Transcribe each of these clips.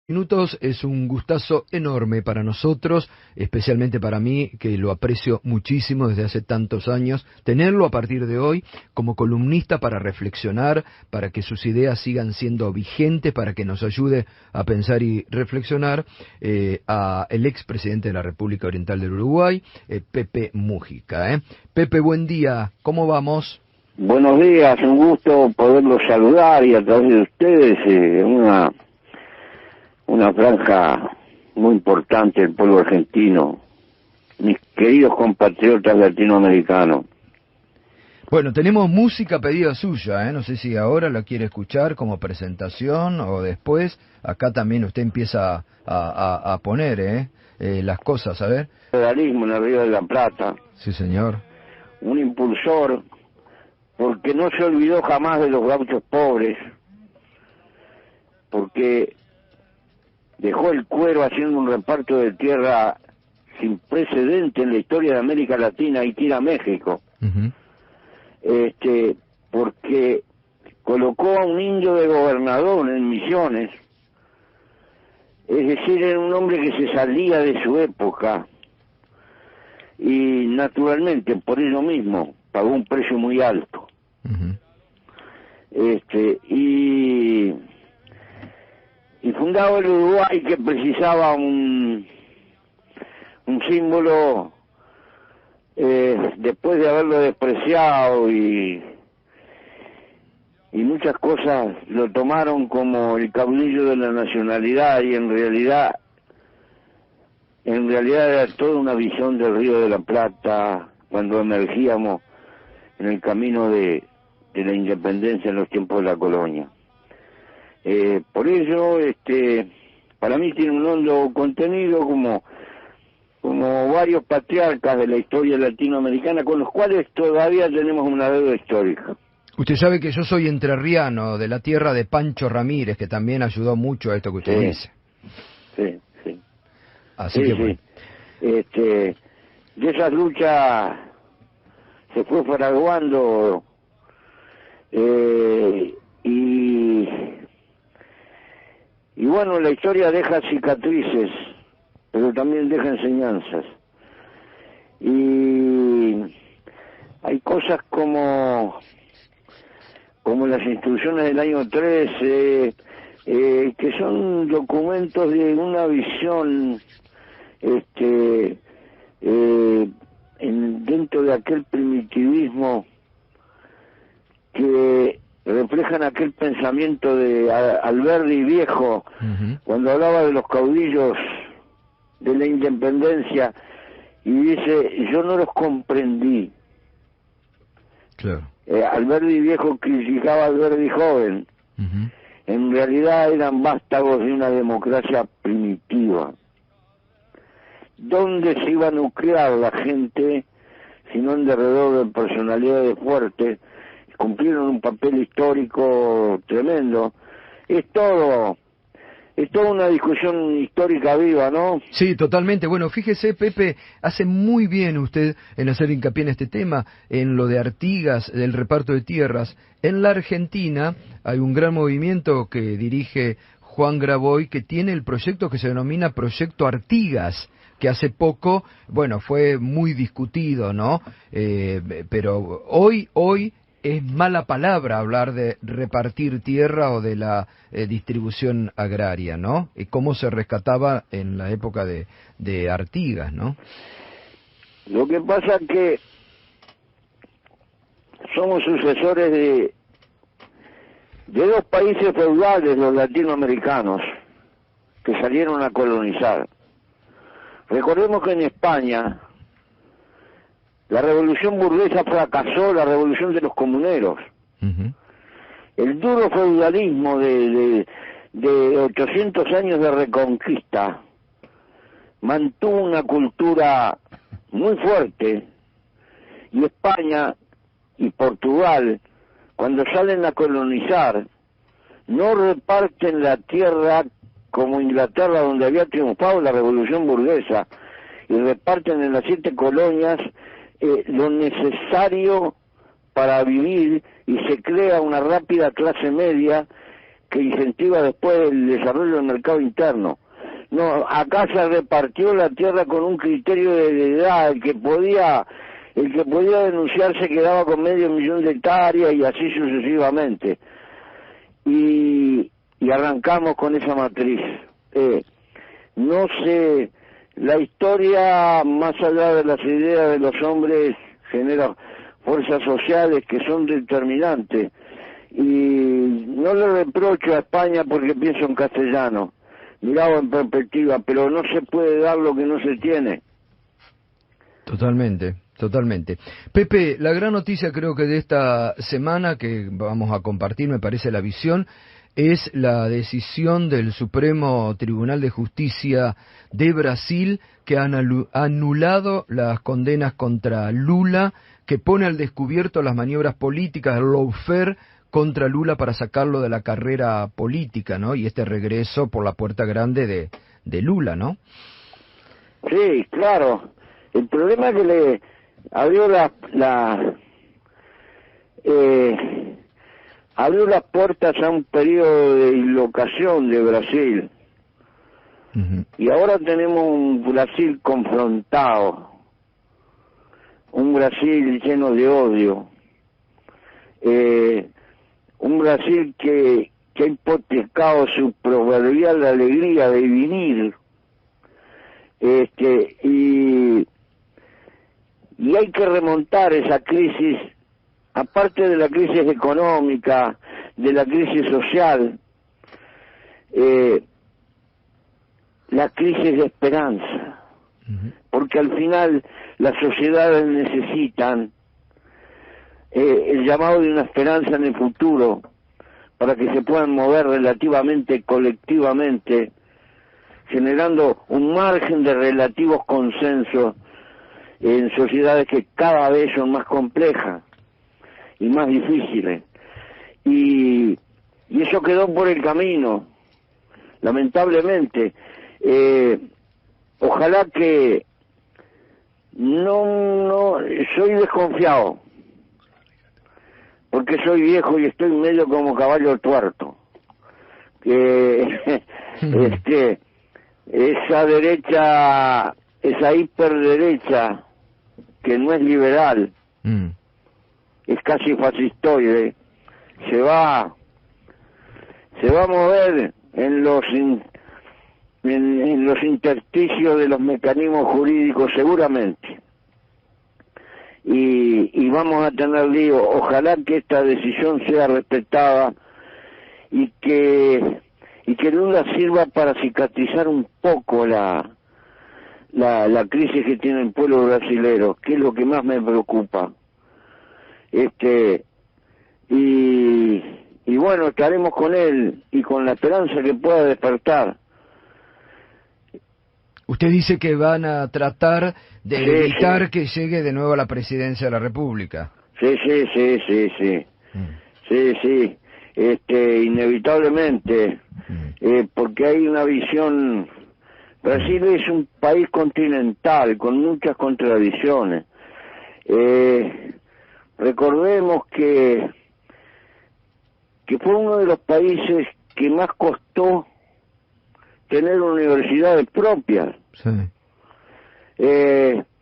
Minutos es un gustazo enorme para nosotros, especialmente para mí, que lo aprecio muchísimo desde hace tantos años, tenerlo a partir de hoy como columnista para reflexionar, para que sus ideas sigan siendo vigentes, para que nos ayude a pensar y reflexionar, a el expresidente de la República Oriental del Uruguay, Pepe Múgica. Pepe, buen día, ¿cómo vamos? Buenos días, un gusto poderlos saludar y a través de ustedes una franja muy importante del pueblo argentino, mis queridos compatriotas latinoamericanos. Bueno, tenemos música pedida suya, no sé si ahora la quiere escuchar como presentación o después. Acá también usted empieza a poner las cosas, a ver. Federalismo en el Río de la Plata. Sí, señor. Un impulsor, porque no se olvidó jamás de los gauchos pobres, porque dejó el cuero haciendo un reparto de tierra sin precedente en la historia de América Latina y tira a México. Porque colocó a un indio de gobernador en Misiones, es decir, era un hombre que se salía de su época y naturalmente por ello mismo pagó un precio muy alto. Y fundaba el Uruguay, que precisaba un símbolo, después de haberlo despreciado y muchas cosas lo tomaron como el caudillo de la nacionalidad, y en realidad era toda una visión del Río de la Plata cuando emergíamos en el camino de la independencia en los tiempos de la colonia. Por ello, para mí tiene un hondo contenido como varios patriarcas de la historia latinoamericana, con los cuales todavía tenemos una deuda histórica. Usted sabe que yo soy entrerriano, de la tierra de Pancho Ramírez, que también ayudó mucho a esto que usted dice. Sí. Así que bueno. De esas luchas se fue fraguando y bueno, la historia deja cicatrices, pero también deja enseñanzas. Y hay cosas como las instrucciones del año 13, que son documentos de una visión dentro de aquel primitivismo que reflejan aquel pensamiento de Alberdi viejo, cuando hablaba de los caudillos de la independencia, y dice: yo no los comprendí. Claro. Alberdi viejo criticaba a Alberdi joven. En realidad eran vástagos de una democracia primitiva. ¿Dónde se iba a nuclear la gente sino en derredor de personalidades fuertes? Cumplieron un papel histórico tremendo. Es toda una discusión histórica viva, ¿no? Sí, totalmente. Bueno, fíjese, Pepe, hace muy bien usted en hacer hincapié en este tema, en lo de Artigas, del reparto de tierras. En la Argentina hay un gran movimiento que dirige Juan Graboy, que tiene el proyecto que se denomina Proyecto Artigas, que hace poco, bueno, fue muy discutido, ¿no? Pero hoy es mala palabra hablar de repartir tierra o de la distribución agraria, ¿no? Cómo se rescataba en la época de Artigas, ¿no? Lo que pasa es que somos sucesores de dos países feudales, los latinoamericanos, que salieron a colonizar. Recordemos que en España la revolución burguesa fracasó, la revolución de los comuneros. El duro feudalismo de 800 años de reconquista mantuvo una cultura muy fuerte, y España y Portugal, cuando salen a colonizar, no reparten la tierra como Inglaterra, donde había triunfado la revolución burguesa, y reparten en las 7 colonias lo necesario para vivir, y se crea una rápida clase media que incentiva después el desarrollo del mercado interno. No, acá se repartió la tierra con un criterio de edad. El que podía denunciar se quedaba con 500.000 de hectáreas y así sucesivamente. Y arrancamos con esa matriz. No sé, la historia, más allá de las ideas de los hombres, genera fuerzas sociales que son determinantes. Y no le reprocho a España porque pienso en castellano, mirado en perspectiva, pero no se puede dar lo que no se tiene. Totalmente, totalmente. Pepe, la gran noticia creo que de esta semana que vamos a compartir, me parece La Visión, es la decisión del Supremo Tribunal de Justicia de Brasil que ha anulado las condenas contra Lula, que pone al descubierto las maniobras políticas, el lawfare contra Lula para sacarlo de la carrera política, ¿no? Y este regreso por la puerta grande de Lula, ¿no? Sí, claro. El problema es que le abrió abrió las puertas a un periodo de dislocación de Brasil. Uh-huh. Y ahora tenemos un Brasil confrontado, un Brasil lleno de odio, un Brasil que ha hipotecado su proverbial alegría de vivir, y hay que remontar esa crisis. Aparte de la crisis económica, de la crisis social, la crisis de esperanza, porque al final las sociedades necesitan el llamado de una esperanza en el futuro para que se puedan mover relativamente colectivamente, generando un margen de relativos consensos en sociedades que cada vez son más complejas y más difíciles, y eso quedó por el camino, lamentablemente. Ojalá que no soy desconfiado, porque soy viejo y estoy medio como caballo tuerto, que esa derecha, esa hiperderecha que no es liberal, es casi fascistoide, se va a mover en los intersticios de los mecanismos jurídicos seguramente, y vamos a tener lío. Ojalá que esta decisión sea respetada y que Lula sirva para cicatrizar un poco la crisis que tiene el pueblo brasilero, que es lo que más me preocupa. Y bueno, estaremos con él y con la esperanza que pueda despertar. Usted dice que van a tratar de evitar que llegue de nuevo a la presidencia de la República. Sí. Sí, inevitablemente, porque hay una visión. Brasil es un país continental con muchas contradicciones. Recordemos que fue uno de los países que más costó tener universidades propias. Sí.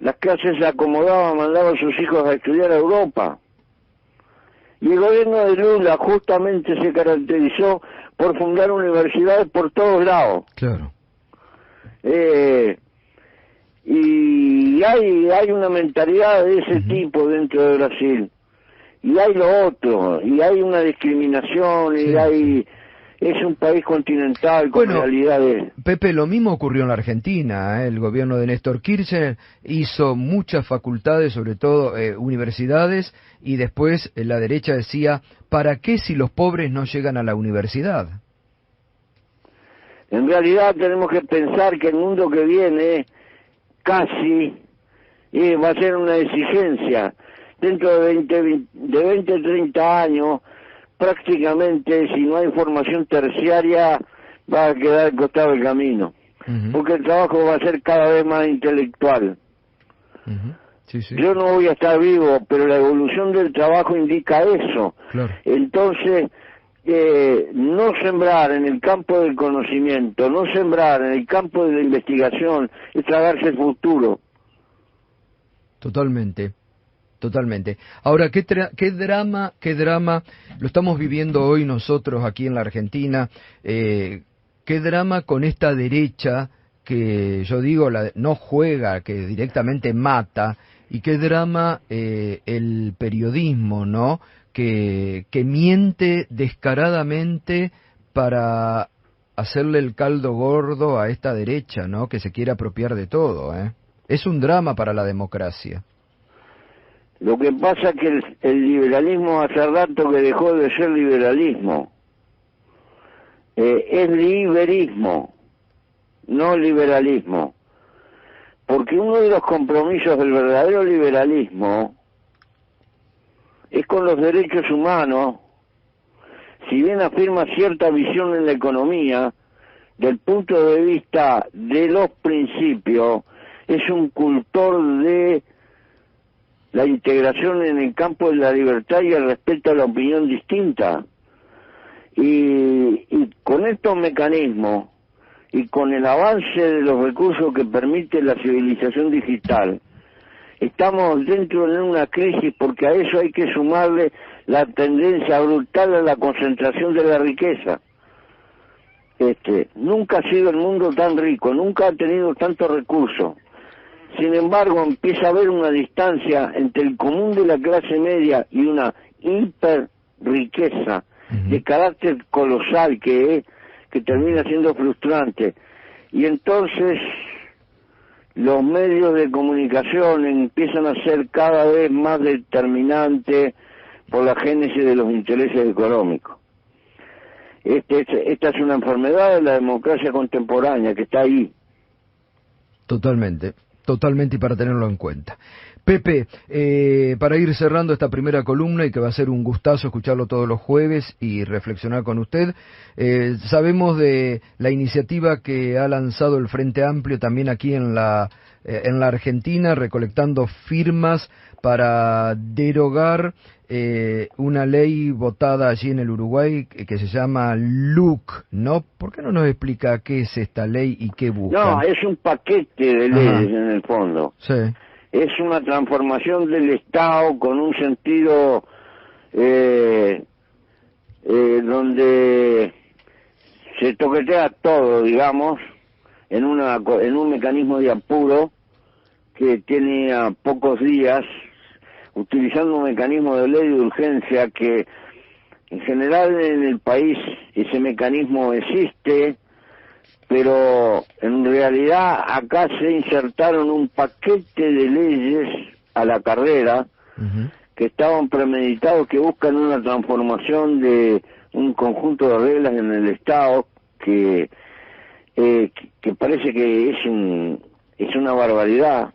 Las clases se acomodaban, mandaban a sus hijos a estudiar a Europa. Y el gobierno de Lula justamente se caracterizó por fundar universidades por todos lados. Claro. Y hay una mentalidad de ese tipo dentro de Brasil, y hay lo otro, y hay una discriminación, y es un país continental con realidades. Pepe, lo mismo ocurrió en la Argentina, El gobierno de Néstor Kirchner hizo muchas facultades, sobre todo universidades, y después la derecha decía, ¿para qué si los pobres no llegan a la universidad? En realidad tenemos que pensar que el mundo que viene casi va a ser una exigencia. Dentro de 20, 30 años, prácticamente, si no hay formación terciaria, va a quedar al costado del camino. Porque el trabajo va a ser cada vez más intelectual. Sí. Yo no voy a estar vivo, pero la evolución del trabajo indica eso. Claro. Entonces, no sembrar en el campo del conocimiento, no sembrar en el campo de la investigación, es tragarse el futuro. Totalmente, totalmente. Ahora, qué drama, lo estamos viviendo hoy nosotros aquí en la Argentina, qué drama con esta derecha que yo digo no juega, que directamente mata, y qué drama el periodismo, ¿no? Que miente descaradamente para hacerle el caldo gordo a esta derecha, ¿no? Que se quiere apropiar de todo, ¿eh? Es un drama para la democracia. Lo que pasa es que el liberalismo hace rato que dejó de ser liberalismo. Es liberismo, no liberalismo. Porque uno de los compromisos del verdadero liberalismo es con los derechos humanos. Si bien afirma cierta visión en la economía, del punto de vista de los principios, es un cultor de la integración en el campo de la libertad y el respeto a la opinión distinta. Y con estos mecanismos y con el avance de los recursos que permite la civilización digital, estamos dentro de una crisis, porque a eso hay que sumarle la tendencia brutal a la concentración de la riqueza. Nunca ha sido el mundo tan rico, nunca ha tenido tantos recursos. Sin embargo, empieza a haber una distancia entre el común de la clase media y una hiperriqueza de carácter colosal que termina siendo frustrante. Y entonces los medios de comunicación empiezan a ser cada vez más determinantes por la génesis de los intereses económicos. Esta es una enfermedad de la democracia contemporánea que está ahí. Totalmente, totalmente, y para tenerlo en cuenta. Pepe, para ir cerrando esta primera columna, y que va a ser un gustazo escucharlo todos los jueves y reflexionar con usted, sabemos de la iniciativa que ha lanzado el Frente Amplio también aquí en la Argentina, recolectando firmas para derogar una ley votada allí en el Uruguay que se llama LUC, ¿no? ¿Por qué no nos explica qué es esta ley y qué busca? No, es un paquete de leyes en el fondo. Sí. Es una transformación del Estado con un sentido donde se toquetea todo, digamos, en un mecanismo de apuro que tiene a pocos días, utilizando un mecanismo de ley de urgencia que en general en el país ese mecanismo existe, pero en realidad acá se insertaron un paquete de leyes a la carrera que estaban premeditados, que buscan una transformación de un conjunto de reglas en el Estado que parece que es una barbaridad.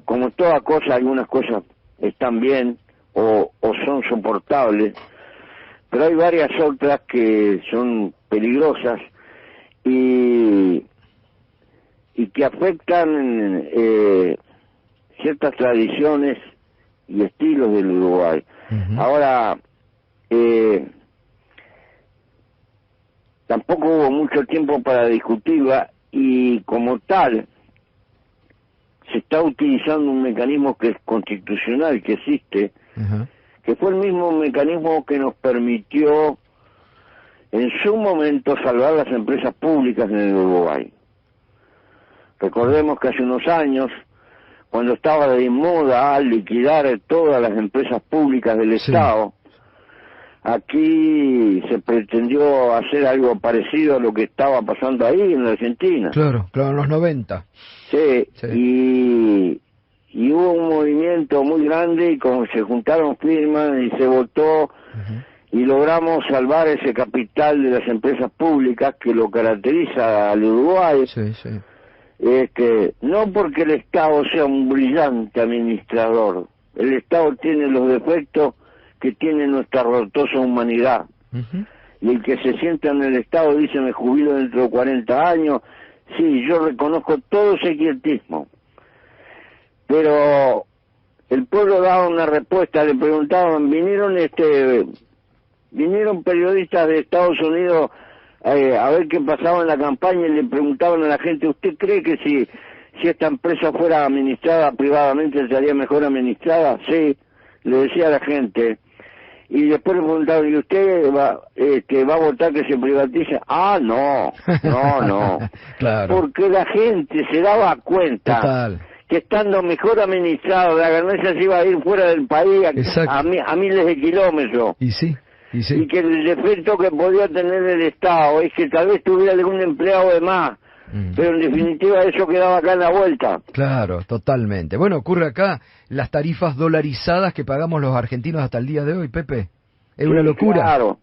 Como toda cosa, algunas cosas están bien o son soportables, pero hay varias otras que son peligrosas y que afectan ciertas tradiciones y estilos del Uruguay. Ahora, tampoco hubo mucho tiempo para discutirla, y como tal se está utilizando un mecanismo que es constitucional, que existe, que fue el mismo mecanismo que nos permitió en su momento salvar las empresas públicas en el Uruguay. Recordemos que hace unos años, cuando estaba de moda liquidar todas las empresas públicas del Estado, aquí se pretendió hacer algo parecido a lo que estaba pasando ahí en la Argentina. Claro, en los 90. Sí. Y hubo un movimiento muy grande y se juntaron firmas y se votó y logramos salvar ese capital de las empresas públicas que lo caracteriza al Uruguay. No porque el Estado sea un brillante administrador, el Estado tiene los defectos que tiene nuestra rotosa humanidad. Y el que se sienta en el Estado dice: me jubilo dentro de 40 años. Sí, yo reconozco todo ese quietismo. Pero el pueblo daba una respuesta, le preguntaban, vinieron vinieron periodistas de Estados Unidos a ver qué pasaba en la campaña y le preguntaban a la gente, ¿usted cree que si esta empresa fuera administrada privadamente sería mejor administrada? Sí, le decía a la gente. Y después le preguntaban, ¿y usted va a votar que se privatice? Ah, no. Claro. Porque la gente se daba cuenta. Total. Que estando mejor administrado, la ganancia se iba a ir fuera del país a miles de kilómetros. Y sí. Y que el efecto que podía tener el Estado es que tal vez tuviera algún empleado de más, pero en definitiva eso quedaba acá en la vuelta. Claro, totalmente. Bueno, ocurre acá las tarifas dolarizadas que pagamos los argentinos hasta el día de hoy, Pepe. Es una locura. Claro.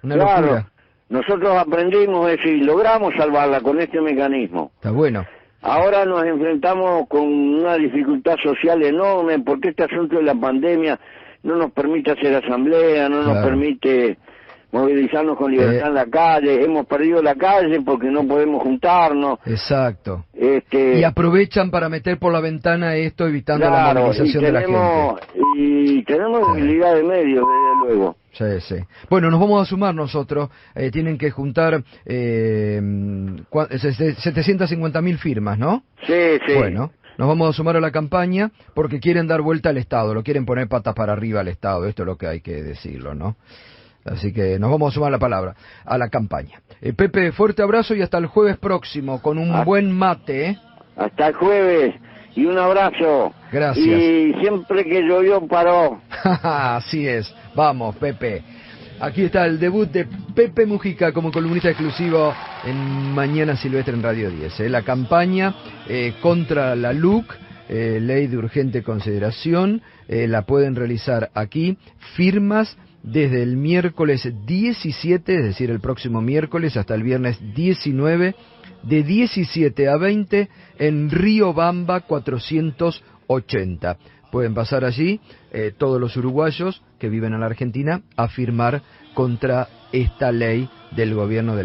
Locura. Nosotros aprendimos eso y logramos salvarla con este mecanismo. Está bueno. Ahora nos enfrentamos con una dificultad social enorme porque este asunto de la pandemia no nos permite hacer asamblea, no nos permite movilizarnos con libertad en la calle, hemos perdido la calle porque no podemos juntarnos. Exacto. Y aprovechan para meter por la ventana esto, evitando la movilización de la gente. Y tenemos debilidad de medios, desde luego. Sí. Bueno, nos vamos a sumar nosotros, tienen que juntar 750.000 firmas, ¿no? Sí. Bueno, nos vamos a sumar a la campaña porque quieren dar vuelta al Estado, lo quieren poner patas para arriba al Estado, esto es lo que hay que decirlo, ¿no? Así que nos vamos a sumar a la campaña. Pepe, fuerte abrazo y hasta el jueves próximo con un buen mate, ¿eh? Hasta el jueves y un abrazo. Gracias. Y siempre que llovió paró. Así es. Vamos, Pepe. Aquí está el debut de Pepe Mujica como columnista exclusivo en Mañana Silvestre en Radio 10. La campaña contra la LUC, Ley de Urgente Consideración, la pueden realizar aquí. Firmas desde el miércoles 17, es decir, el próximo miércoles, hasta el viernes 19, de 17 a 20 en Riobamba 480. Pueden pasar allí todos los uruguayos que viven en la Argentina a firmar contra esta ley del gobierno de la